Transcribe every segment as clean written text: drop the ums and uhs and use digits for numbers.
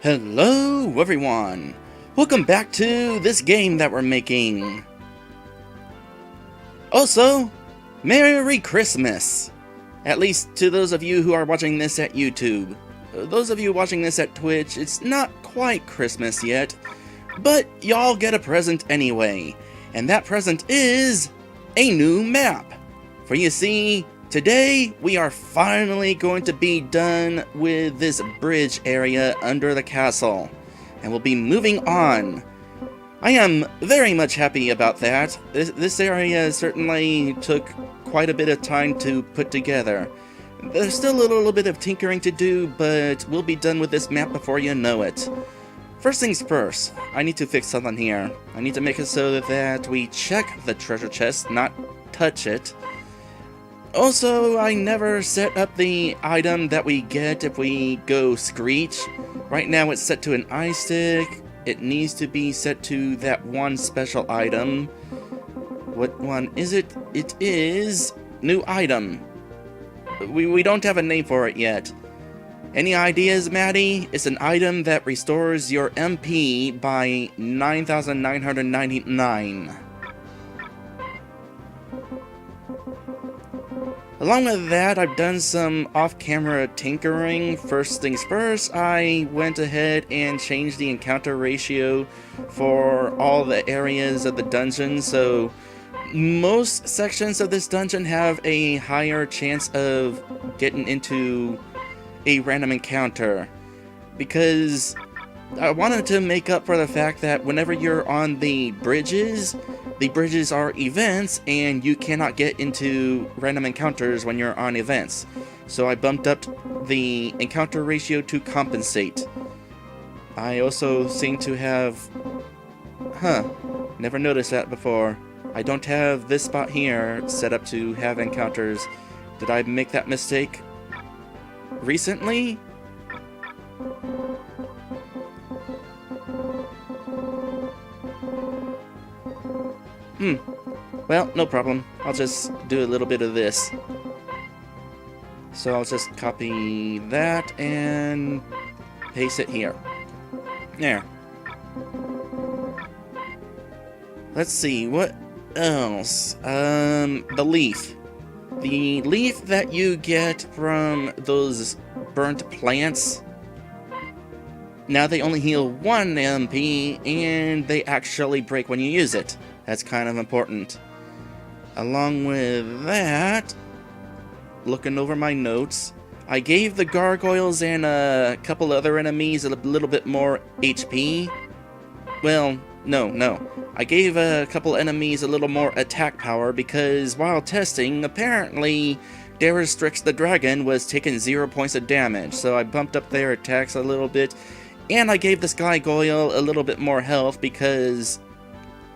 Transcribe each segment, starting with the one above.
Hello everyone! Welcome back to this game that we're making. Also, Merry Christmas! At least to those of you who are watching this at YouTube. Those of you watching this at Twitch, it's not quite Christmas yet, but y'all get a present anyway. And that present is a new map. For you see, today we are finally going to be done with this bridge area under the castle. And we'll be moving on. I am very much happy about that. This area certainly took quite a bit of time to put together. There's still a little bit of tinkering to do, but we'll be done with this map before you know it. First things first, I need to fix something here. I need to make it so that we check the treasure chest, not touch it. Also, I never set up the item that we get if we go Screech. Right now it's set to an eye stick. It needs to be set to that one special item. What one is it? It is new item. We don't have a name for it yet. Any ideas, Maddie? It's an item that restores your MP by 9,999. Along with that, I've done some off-camera tinkering. First things first, I went ahead and changed the encounter ratio for all the areas of the dungeon, so most sections of this dungeon have a higher chance of getting into a random encounter, because I wanted to make up for the fact that whenever you're on the bridges are events, and you cannot get into random encounters when you're on events. So I bumped up the encounter ratio to compensate. I also seem to have... never noticed that before. I don't have this spot here set up to have encounters. Did I make that mistake recently? Well, no problem. I'll just do a little bit of this. So I'll just copy that and paste it here. There. Let's see, what else? The leaf. The leaf that you get from those burnt plants. Now they only heal 1 MP, and they actually break when you use it. That's kind of important. Along with that, looking over my notes, I gave the gargoyles and a couple other enemies a little bit more HP. Well, no. I gave a couple enemies a little more attack power because while testing, apparently Daristrix the dragon was taking 0 points of damage, so I bumped up their attacks a little bit. And I gave this gargoyle a little bit more health because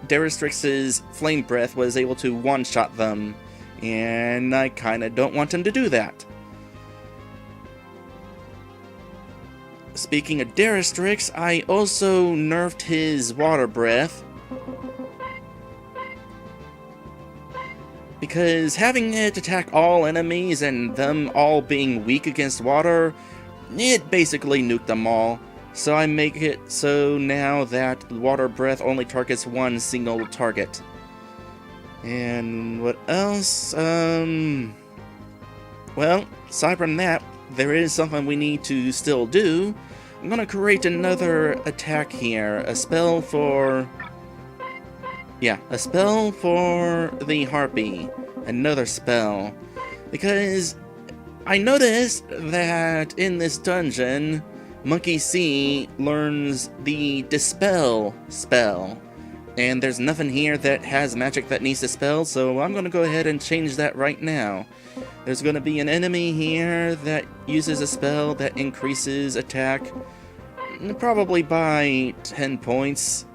Daristrix's flame breath was able to one-shot them, and I kinda don't want him to do that. Speaking of Daristrix, I also nerfed his water breath, because having it attack all enemies and them all being weak against water, it basically nuked them all. So I make it so now that water breath only targets one single target. And what else? Well, aside from that, there is something we need to still do. I'm gonna create another attack here. A spell for the harpy. Another spell. Because I noticed that in this dungeon, Monkey C learns the Dispel spell, and there's nothing here that has magic that needs Dispel, so I'm going to go ahead and change that right now. There's going to be an enemy here that uses a spell that increases attack, probably by 10 points,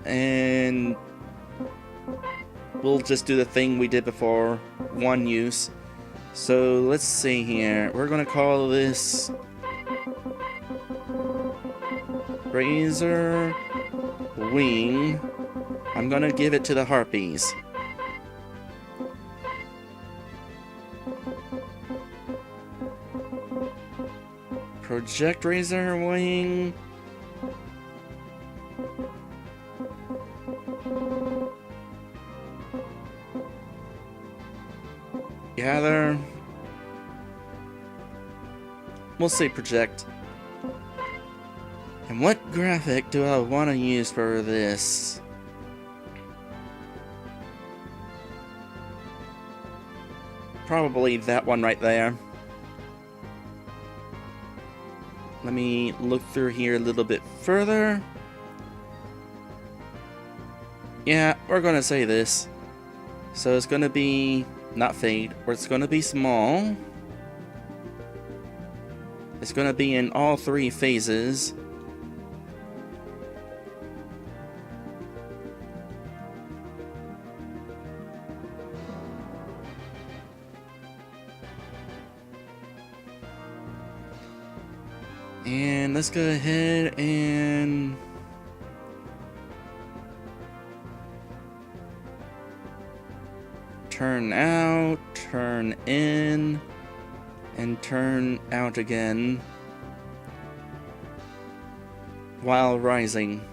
and we'll just do the thing we did before, one use. So let's see here, we're going to call this Razor Wing. I'm gonna give it to the harpies. project razor wing. Gather. We'll say project. And what graphic do I want to use for this? Probably that one right there. Let me look through here a little bit further. Yeah, we're gonna say this. So it's gonna be not fade, or it's gonna be small. It's gonna be in all three phases. And let's go ahead and turn out, turn in, and turn out again while rising.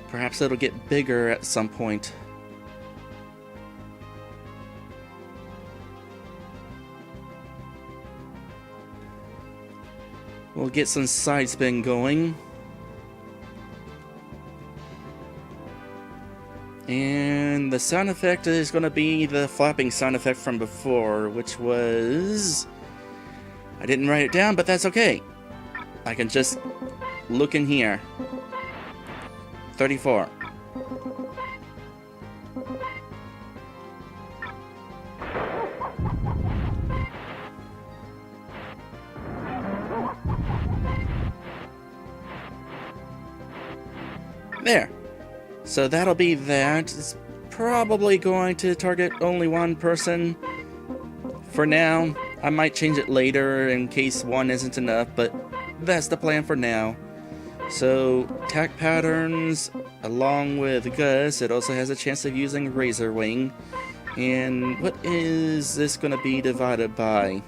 Perhaps it'll get bigger at some point. We'll get some side spin going. And the sound effect is going to be the flapping sound effect from before, which was... I didn't write it down, but that's okay. I can just look in here. 34. There. So that'll be that. It's probably going to target only one person for now. I might change it later in case one isn't enough, but that's the plan for now. So, attack patterns, along with Gus, it also has a chance of using Razor Wing. And what is this going to be divided by?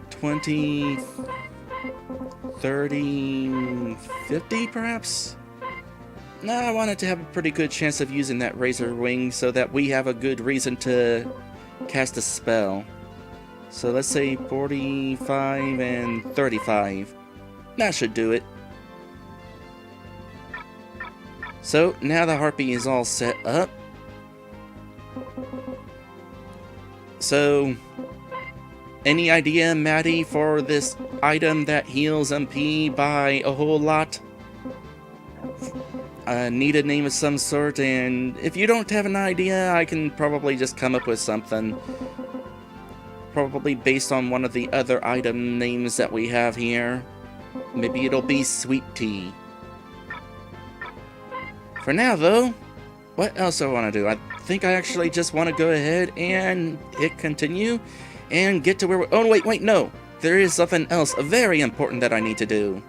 20, 30, 50 perhaps? No, I wanted to have a pretty good chance of using that Razor Wing so that we have a good reason to cast a spell. So let's say 45 and 35. That should do it. So now the harpy is all set up. So, any idea, Maddie, for this item that heals MP by a whole lot? Need a name of some sort, and if you don't have an idea, I can probably just come up with something. Probably based on one of the other item names that we have here. Maybe it'll be Sweet Tea. For now, though, what else do I want to do? I think I actually just want to go ahead and hit continue and get to where we're... Oh, wait, no! There is something else very important that I need to do.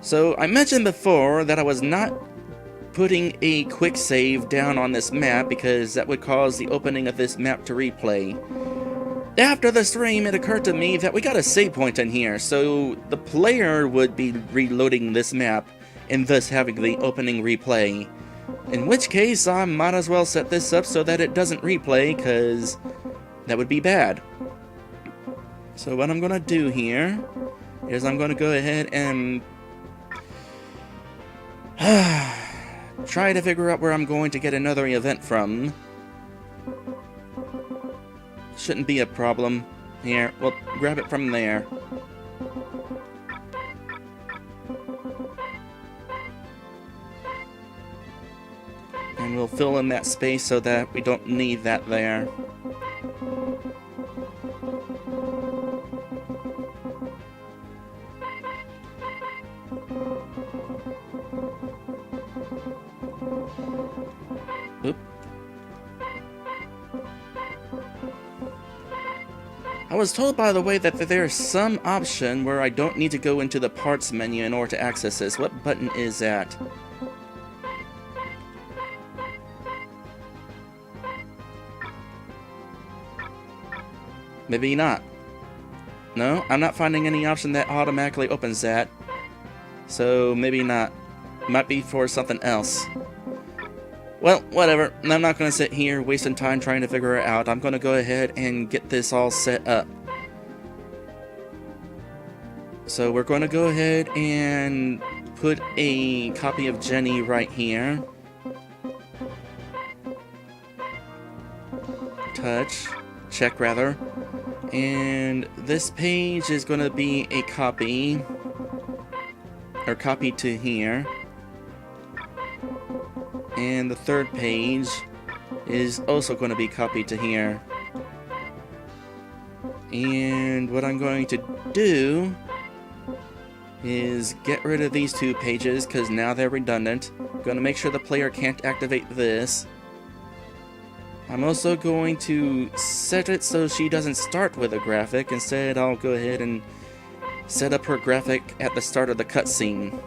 So, I mentioned before that I was not putting a quick save down on this map because that would cause the opening of this map to replay. After the stream, it occurred to me that we got a save point in here, so the player would be reloading this map and thus having the opening replay. In which case, I might as well set this up so that it doesn't replay, because that would be bad. So what I'm going to do here is I'm going to go ahead and try to figure out where I'm going to get another event from. Shouldn't be a problem. Here, we'll grab it from there. And we'll fill in that space so that we don't need that there. Oop. I was told, by the way, that there's some option where I don't need to go into the parts menu in order to access this. What button is that? Maybe not. No, I'm not finding any option that automatically opens that. So maybe not. Might be for something else. Well, whatever. I'm not going to sit here wasting time trying to figure it out. I'm going to go ahead and get this all set up. So we're going to go ahead and put a copy of Jenny right here. Check rather. And this page is going to be a copy, or copy to here. And the third page is also going to be copied to here. And what I'm going to do is get rid of these two pages because now they're redundant. I'm going to make sure the player can't activate this. I'm also going to set it so she doesn't start with a graphic. Instead, I'll go ahead and set up her graphic at the start of the cutscene.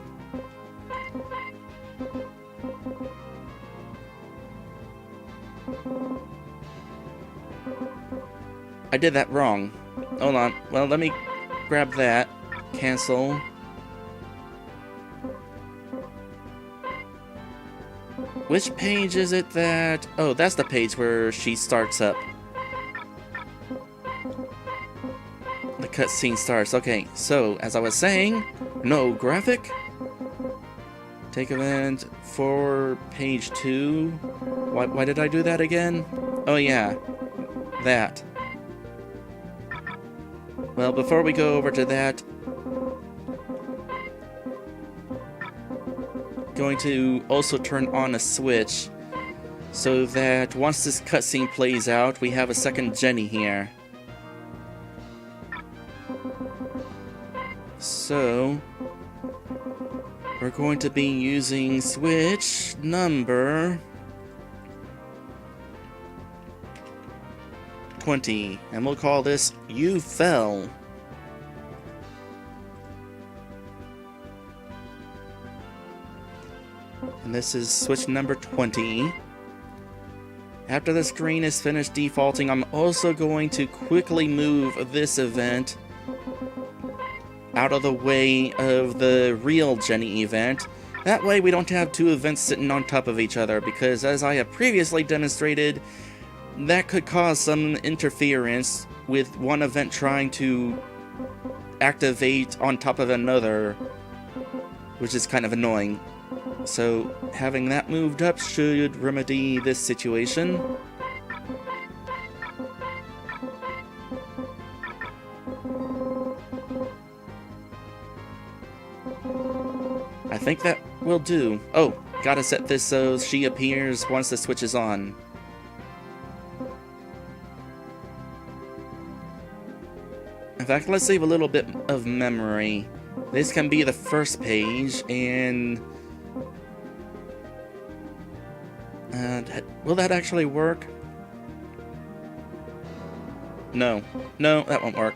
I did that wrong. Hold on. Well, let me grab that. Cancel. Which page is it that... Oh, that's the page where she starts up. The cutscene starts. Okay, so, as I was saying, no graphic. Take event for page 2. Why did I do that again? Oh yeah, that. Well, before we go over to that, going to also turn on a switch so that once this cutscene plays out, we have a second Jenny here. So, we're going to be using switch number 20, and we'll call this You Fell. And this is switch number 20. After the screen is finished defaulting, I'm also going to quickly move this event out of the way of the real Jenny event. That way we don't have two events sitting on top of each other, because as I have previously demonstrated, that could cause some interference with one event trying to activate on top of another, which is kind of annoying. So having that moved up should remedy this situation. I think that will do. Oh, gotta set this so she appears once the switch is on. In fact, let's save a little bit of memory. This can be the first page, and... will that actually work? No, that won't work.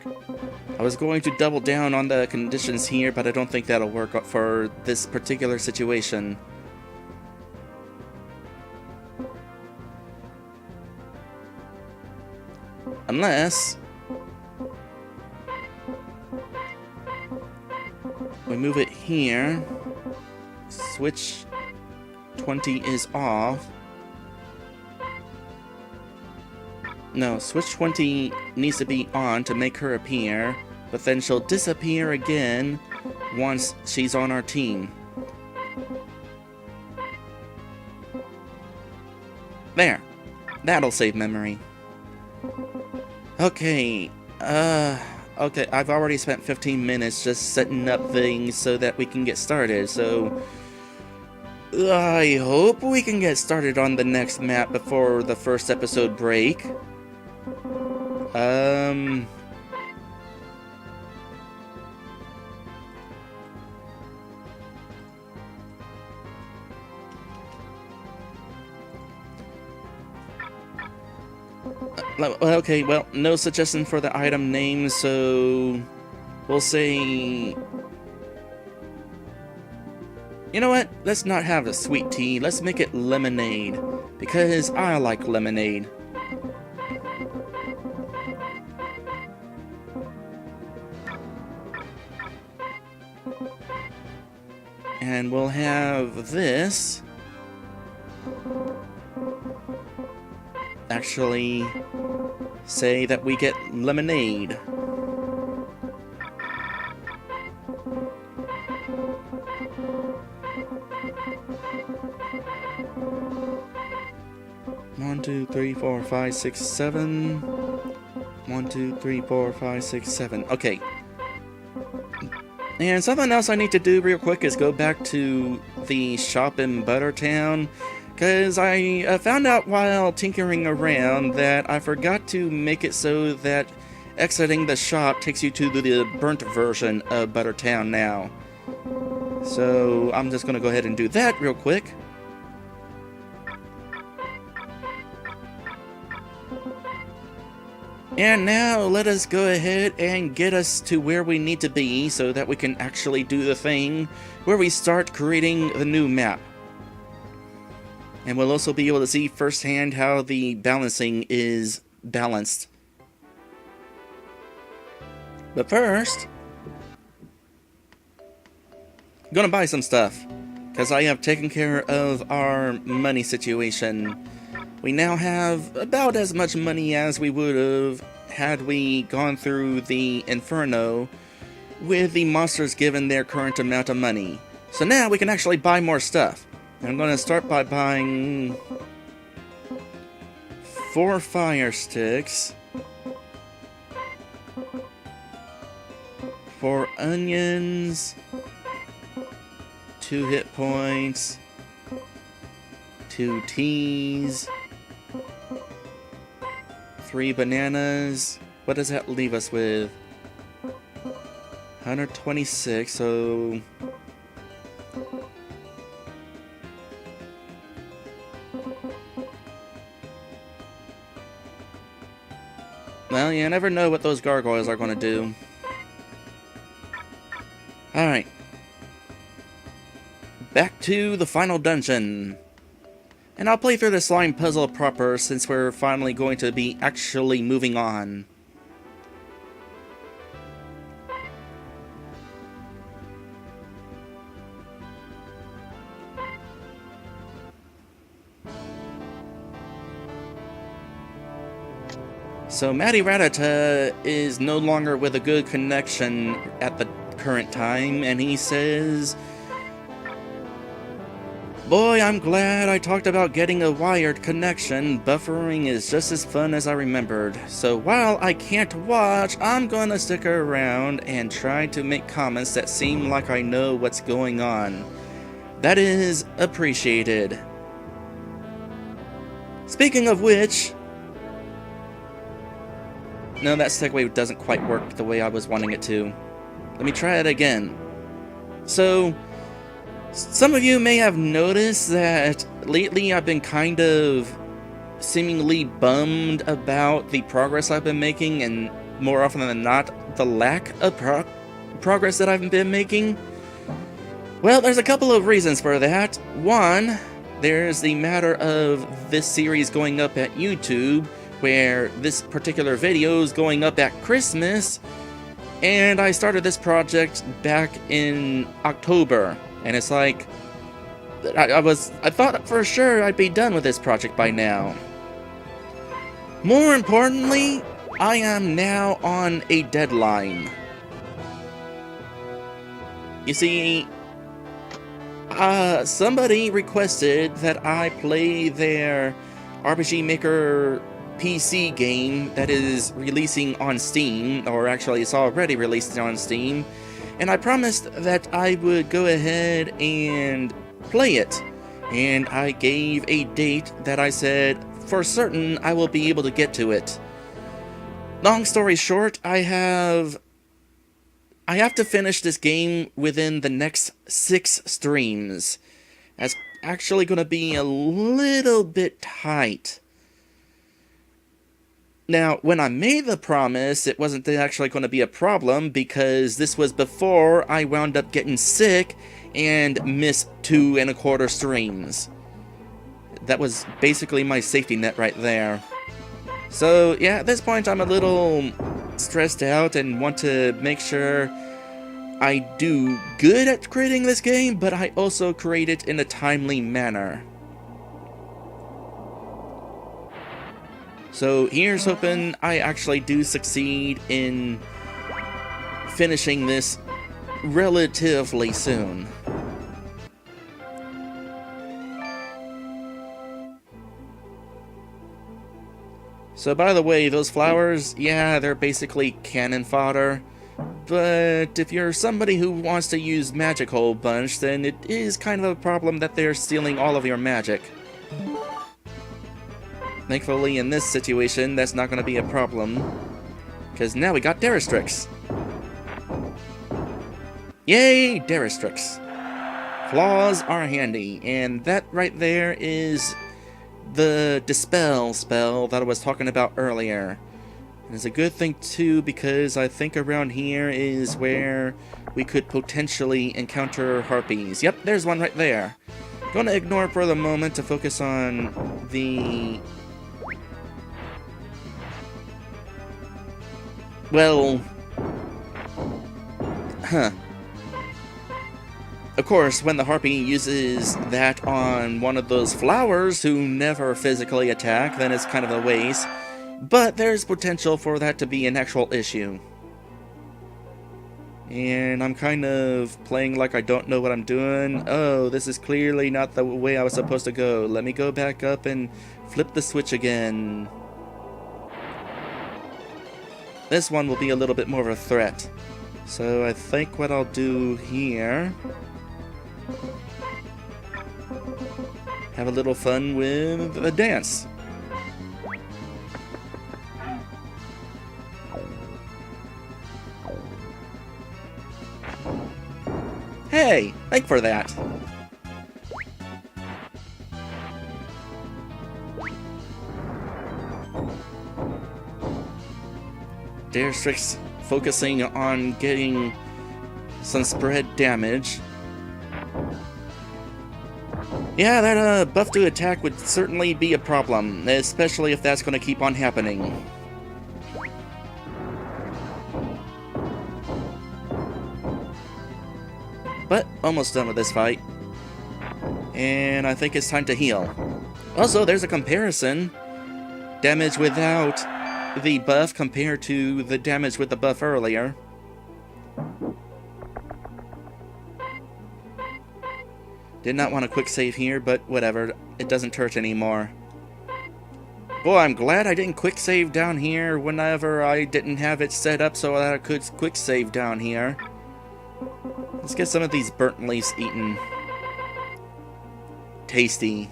I was going to double down on the conditions here, but I don't think that'll work for this particular situation. Unless we move it here, switch 20 is off. No, switch 20 needs to be on to make her appear, but then she'll disappear again once she's on our team. There. That'll save memory. Okay, okay, I've already spent 15 minutes just setting up things so that we can get started, so I hope we can get started on the next map before the first episode break. Okay, well, no suggestion for the item name, so we'll say... You know what? Let's not have a sweet tea. Let's make it lemonade, because I like lemonade. And we'll have this actually say that we get lemonade. One, two, three, four, five, six, seven. 1, 2, 3, 4, 5, 6, 7. Okay. And something else I need to do real quick is go back to the shop in Buttertown, because I found out while tinkering around that I forgot to make it so that exiting the shop takes you to the burnt version of Buttertown now. So I'm just going to go ahead and do that real quick. And now let us go ahead and get us to where we need to be so that we can actually do the thing where we start creating the new map. And we'll also be able to see firsthand how the balancing is balanced. But first, I'm gonna buy some stuff, because I have taken care of our money situation. We now have about as much money as we would have had we gone through the Inferno with the monsters given their current amount of money. So now we can actually buy more stuff. And I'm going to start by buying 4 fire sticks, 4 onions, 2 hit points, 2 teas, 3 bananas. What does that leave us with? 126, so... Well, you never know what those gargoyles are going to do. Alright. Back to the final dungeon. And I'll play through the slime puzzle proper since we're finally going to be actually moving on. So Matty Ratata is no longer with a good connection at the current time, and he says, "Boy, I'm glad I talked about getting a wired connection. Buffering is just as fun as I remembered. So while I can't watch, I'm gonna stick around and try to make comments that seem like I know what's going on. That is appreciated." Speaking of which... No, that segue doesn't quite work the way I was wanting it to. Let me try it again. So... some of you may have noticed that lately I've been kind of seemingly bummed about the progress I've been making, and more often than not, the lack of progress that I've been making. Well, there's a couple of reasons for that. One, there's the matter of this series going up at YouTube, where this particular video is going up at Christmas, and I started this project back in October. And it's like, I thought for sure I'd be done with this project by now. More importantly, I am now on a deadline. You see, somebody requested that I play their RPG Maker PC game that is releasing on Steam, or actually it's already released on Steam. And I promised that I would go ahead and play it. And I gave a date that I said, for certain, I will be able to get to it. Long story short, I have to finish this game within the next 6 streams. That's actually going to be a little bit tight. Now, when I made the promise, it wasn't actually going to be a problem because this was before I wound up getting sick and missed 2¼ streams. That was basically my safety net right there. So, yeah, at this point I'm a little stressed out and want to make sure I do good at creating this game, but I also create it in a timely manner. So here's hoping I actually do succeed in finishing this relatively soon. So by the way, those flowers, yeah, they're basically cannon fodder. But if you're somebody who wants to use Magic Hole Bunch, then it is kind of a problem that they're stealing all of your magic. Thankfully, in this situation, that's not going to be a problem, because now we got Daristrix. Yay, Daristrix. Claws are handy, and that right there is the Dispel spell that I was talking about earlier. And it's a good thing too, because I think around here is where we could potentially encounter harpies. Yep, there's one right there. Gonna ignore it for the moment to focus on the... well... Of course, when the harpy uses that on one of those flowers who never physically attack, then it's kind of a waste. But there's potential for that to be an actual issue. And I'm kind of playing like I don't know what I'm doing. Oh, this is clearly not the way I was supposed to go. Let me go back up and flip the switch again. This one will be a little bit more of a threat. So I think what I'll do here... have a little fun with the dance. Hey, thanks for that. Daristrix focusing on getting some spread damage. Yeah, that buff to attack would certainly be a problem, especially if that's going to keep on happening. But almost done with this fight. And I think it's time to heal. Also, there's a comparison. Damage without the buff compared to the damage with the buff earlier. Did not want a quick save here, but whatever. It doesn't hurt anymore. Boy, I'm glad I didn't quick save down here whenever I didn't have it set up so that I could quick save down here. Let's get some of these burnt leaves eaten. Tasty.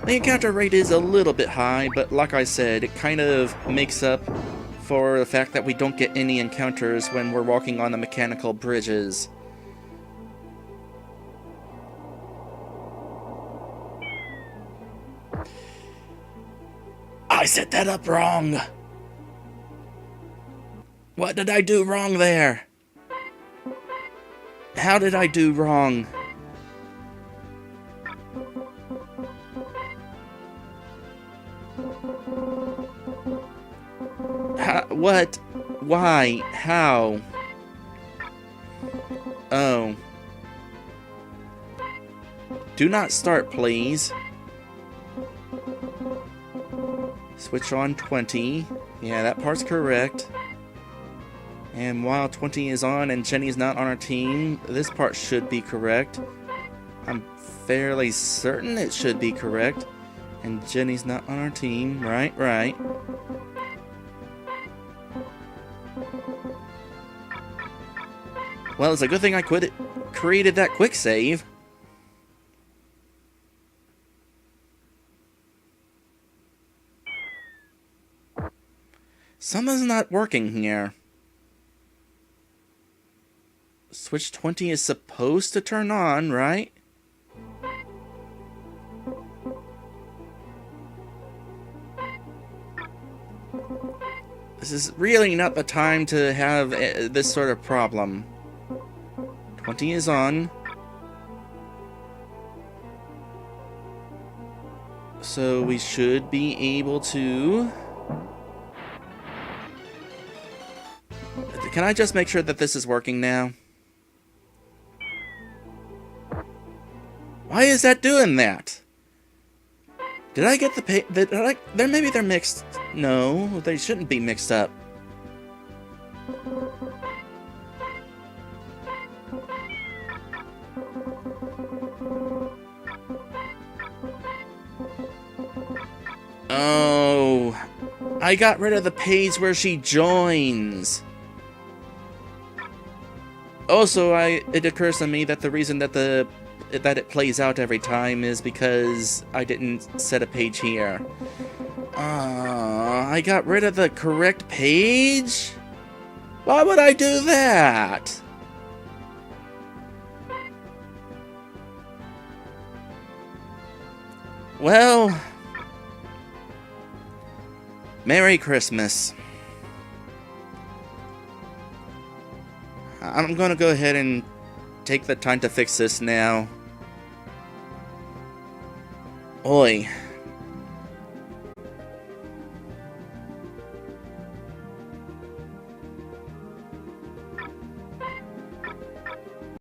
The encounter rate is a little bit high, but like I said, it kind of makes up for the fact that we don't get any encounters when we're walking on the mechanical bridges. I set that up wrong! What did I do wrong there? How did I do wrong? What? Why? How? Oh. Do not start, please. Switch on 20. Yeah, that part's correct. And while 20 is on and Jenny's not on our team, this part should be correct. I'm fairly certain it should be correct. And Jenny's not on our team. Right, right. Well, it's a good thing I created that quick save. Something's not working here. Switch 20 is supposed to turn on, right? This is really not the time to have this sort of problem. 20 is on. So we should be able to... Can I just make sure that this is working now? Why is that doing that? Did I get the maybe they're mixed. No, they shouldn't be mixed up. Oh, I got rid of the page where she joins. Also, it occurs to me that the reason that it plays out every time is because I didn't set a page here. I got rid of the correct page? Why would I do that? Well, Merry Christmas. I'm gonna go ahead and take the time to fix this now. Oi.